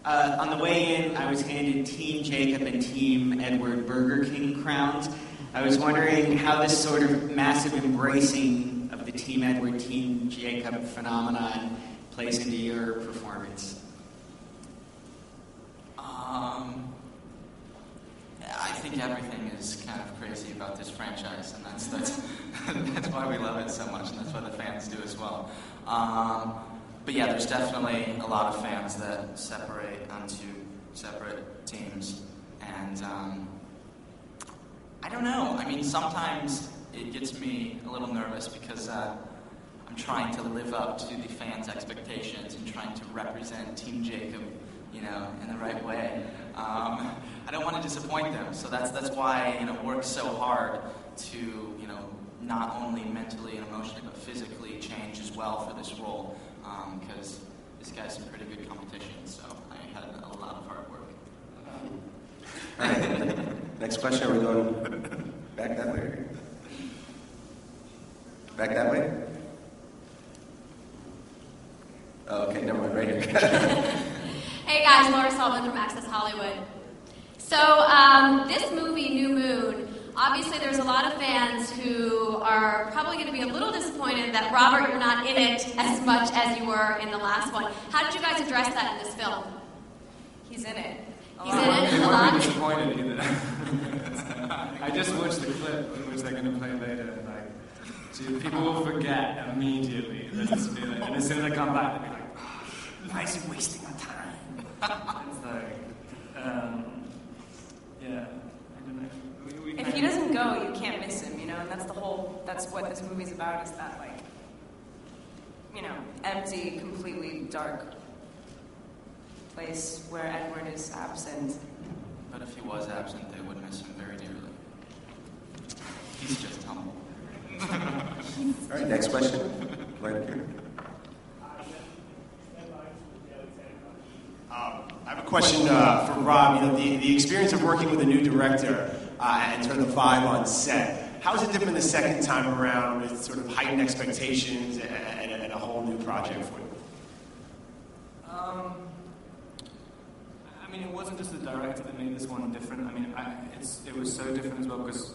On the way in, I was handed Team Jacob and Team Edward Burger King crowns. I was wondering how this sort of massive embracing of the Team Edward, Team Jacob phenomenon plays into your performance. I think everything is kind of crazy about this franchise, and that's that's why we love it so much, and that's why the fans do as well. But yeah, there's definitely a lot of fans that separate onto separate teams, and I don't know. I mean, sometimes it gets me a little nervous because I'm trying to live up to the fans' expectations and trying to represent Team Jacob, in the right way. I don't want to disappoint them, so that's why I work so hard to not only mentally and emotionally but physically change as well for this role, because this guy's some pretty good competition. So I had a lot of hard work. All right. Next question. Are we going back that way? Back that way? Oh, okay, never mind. Right here. Hey guys, Laura Sullivan from Access Hollywood. So this movie, New Moon, obviously there's a lot of fans who are probably going to be a little disappointed that, Robert, you're not in it as much as you were in the last one. How did you guys address that in this film? He's in it. He's in it a They lot? won't be disappointed either. I just watched the clip, which they're going to play later, and people will forget immediately that it's me. And as soon as I come back, they'll be like, why is he wasting our time? It's like, yeah, I don't know. If he doesn't go, you can't miss him, and that's what this movie's about, is that, empty, completely dark place where Edward is absent. But if he was absent, they would miss him very dearly. He's just humble. All right, next question. Right here. I have a question for Rob. The experience of working with a new director and sort of the vibe on set. How is it different the second time around with sort of heightened expectations and a whole new project for you? It wasn't just the director that made this one different. It was so different as well because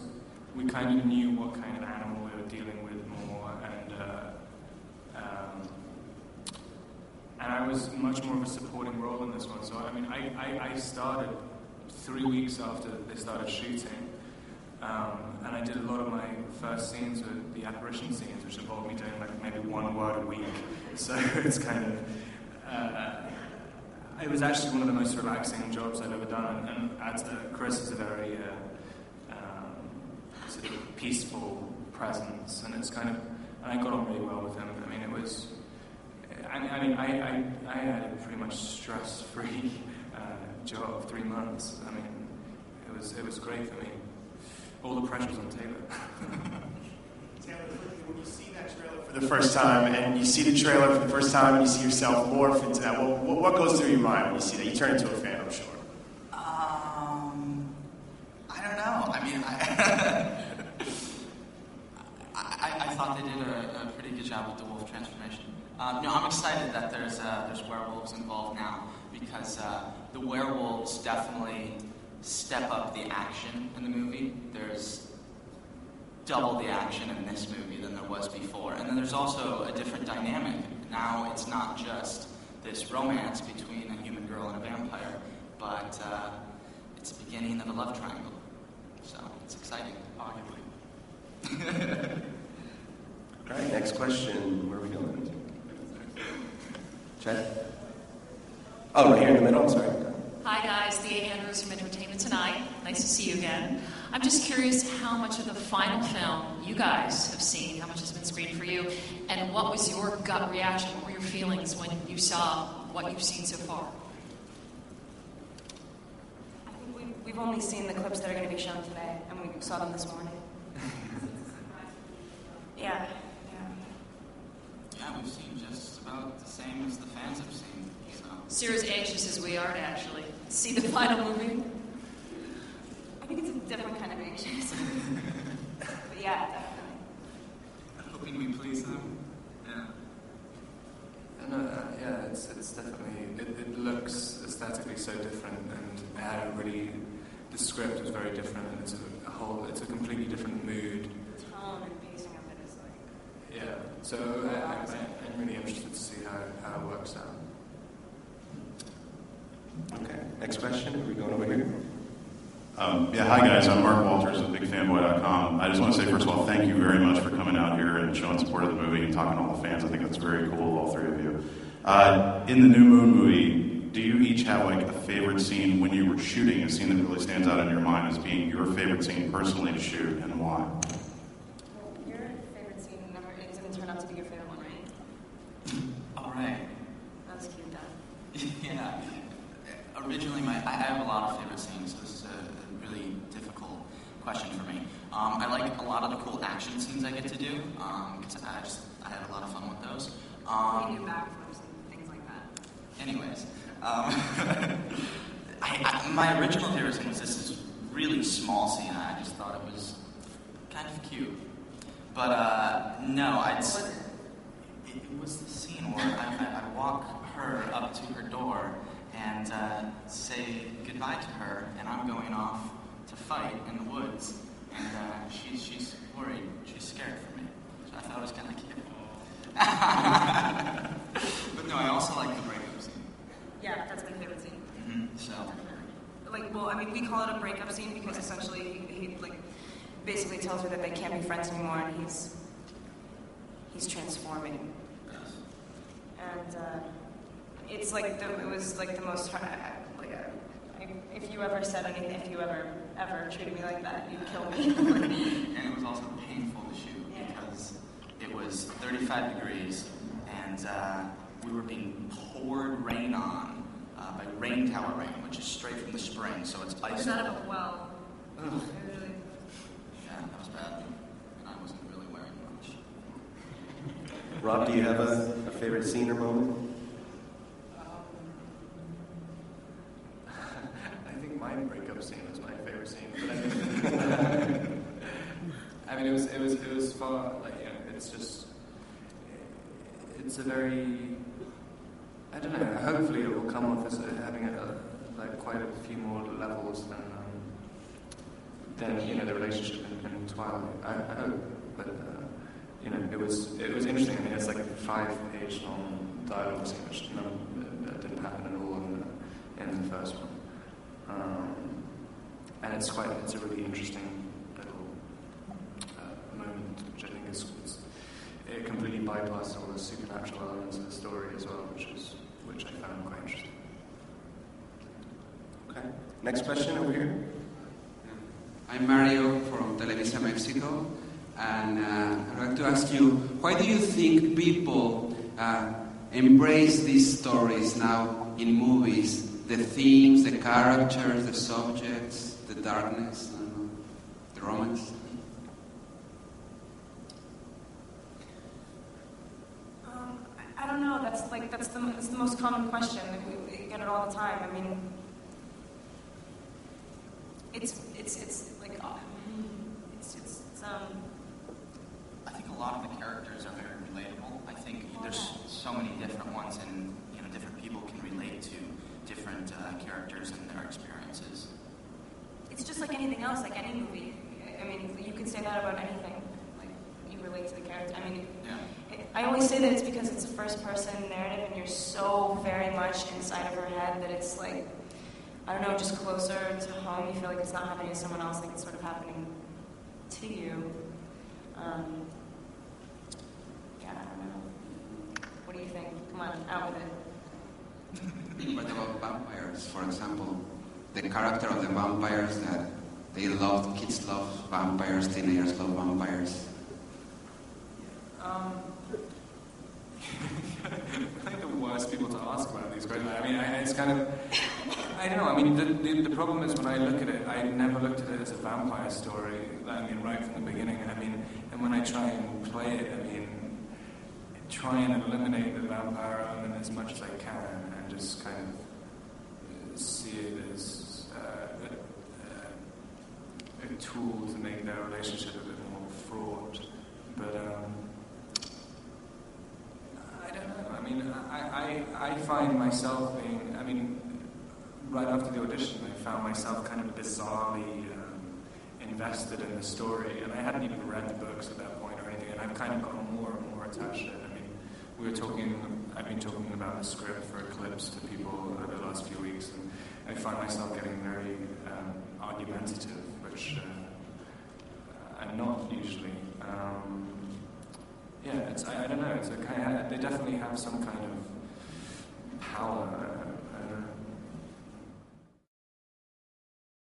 we kind of knew what kind of animal we were dealing with more, and I was much more of a supporting role in this one. So I started 3 weeks after they started shooting, and I did a lot of my first scenes with the apparition scenes, which involved me doing maybe one word a week. So it's kind of it was actually one of the most relaxing jobs I've ever done, and Chris is a very sort of peaceful presence, and it's kind of, and I got on really well with him. It was, I had a pretty much stress-free job, 3 months. It was great for me. All the pressure's on Taylor. Taylor, when you see that trailer for the first time, and you see the trailer for the first time, and you see yourself morph into that, what goes through your mind when you see that? You turn into a fan, I'm sure. I don't know. I thought they did a pretty good job with the wolf transformation. I'm excited that there's werewolves involved now, because the werewolves definitely step up the action in the movie. There's double the action in this movie than there was before. And then there's also a different dynamic. Now it's not just this romance between a human girl and a vampire, but it's the beginning of a love triangle. So it's exciting, arguably. All right, next question. Where are we going? Chad? Oh, right here in the middle. I'm sorry. Hi guys, Thea Andrews from Entertainment Tonight. Nice to see you again. I'm just curious how much of the final film you guys have seen, how much has been screened for you, and what was your gut reaction, what were your feelings when you saw what you've seen so far? I think we've only seen the clips that are going to be shown today, and we saw them this morning. Yeah, we've seen just about the same as the fans have seen. So you're as anxious as we are to actually see the final movie? I think it's a different kind of anxious. But yeah, definitely. Hoping we please them. Yeah. Yeah, it's definitely, it looks aesthetically so different, and it had a really, the script was very different, and it's a completely different mood. The tone and pacing of it is like... Yeah, so I'm really interested to see how it works out. Okay, next question. Are we going over here? Yeah, hi guys, I'm Mark Walters of BigFanboy.com. I just want to say, first of all, thank you very much for coming out here and showing support of the movie and talking to all the fans. I think that's very cool, all three of you. In the New Moon movie, do you each have like a favorite scene when you were shooting, a scene that really stands out in your mind as being your favorite scene personally to shoot, and why? Well, your favorite scene, it didn't turn out to be your favorite one, right? All right. That was cute, though. Yeah. Originally, I have a lot of favorite scenes, so this is a really difficult question for me. I like a lot of the cool action scenes I get to do, because I had a lot of fun with those. We do backflips and things like that. Anyways, my original favorite scene was this really small scene. I just thought it was kind of cute. But no, it was the scene where I walk her up to her door and say goodbye to her, and I'm going off to fight in the woods, and she's worried, she's scared for me. So I thought it was kind of cute. But no, I also like the breakup scene. Yeah, that's my favorite scene. Mm-hmm. So. Like, well, I mean, we call it a breakup scene because essentially he like basically tells her that they can't be friends anymore, and he's transforming. And it's like it was like the most if you ever said anything, if you ever treated me like that, you'd kill me. And it was also painful to shoot because it was 35 degrees and we were being poured rain on by rain tower rain, which is straight from the spring, so it's ice. It's out of a well. Ugh. Yeah, that was bad. And I wasn't really wearing much. Rob, do you have a favorite scene or moment? I think my breakup scene was my favorite scene, but I mean, it was far, like, you know, it's a very, I don't know, hopefully it will come off as having like quite a few more levels than you know, the relationship in Twilight. I hope, but you know, it was interesting. I mean, it's like a 5-page long dialogue scene, which didn't happen at all in the first one. And it's a really interesting little moment, which I think it completely bypasses all the supernatural elements of the story as well, which I found quite interesting. Okay. Next question over here. I'm Mario from Televisa Mexico, and I'd like to ask you, why do you think people embrace these stories now in movies? The themes, the characters, the subjects, the darkness, the romance? I don't know. That's the most common question. We get it all the time. I mean, it's like I think a lot of the characters are very relatable. I think there's so many different ones, and you know, different people can relate to different characters and their experiences. It's just like anything else, like any movie. I mean, you could say that about anything. Like, you relate to the character. I mean, I always say that it's because it's a first-person narrative, and you're so very much inside of her head that it's like, I don't know, just closer to home. You feel like it's not happening to someone else, like it's sort of happening to you. Yeah, I don't know. What do you think? Come on, out with it. What about vampires, for example? The character of the vampires that they love, kids love vampires, teenagers love vampires. I think the worst people to ask about these questions. I mean, it's kind of, I don't know. I mean, the problem is when I look at it, I never looked at it as a vampire story. I mean, right from the beginning. I mean, and when I try and play it, I mean, try and eliminate the vampire element as much as I can, and just kind of see it as a tool to make their relationship a bit more fraught. But I don't know. I mean, I find myself being. I mean, right after the audition, I found myself kind of bizarrely invested in the story, and I hadn't even read the books at that point or anything, and I've kind of gotten more and more attached to it. I mean, I've been talking about the script for Eclipse to people over the last few weeks, and I find myself getting very argumentative, which I'm not usually. I don't know. It's a kind of, they definitely have some kind of power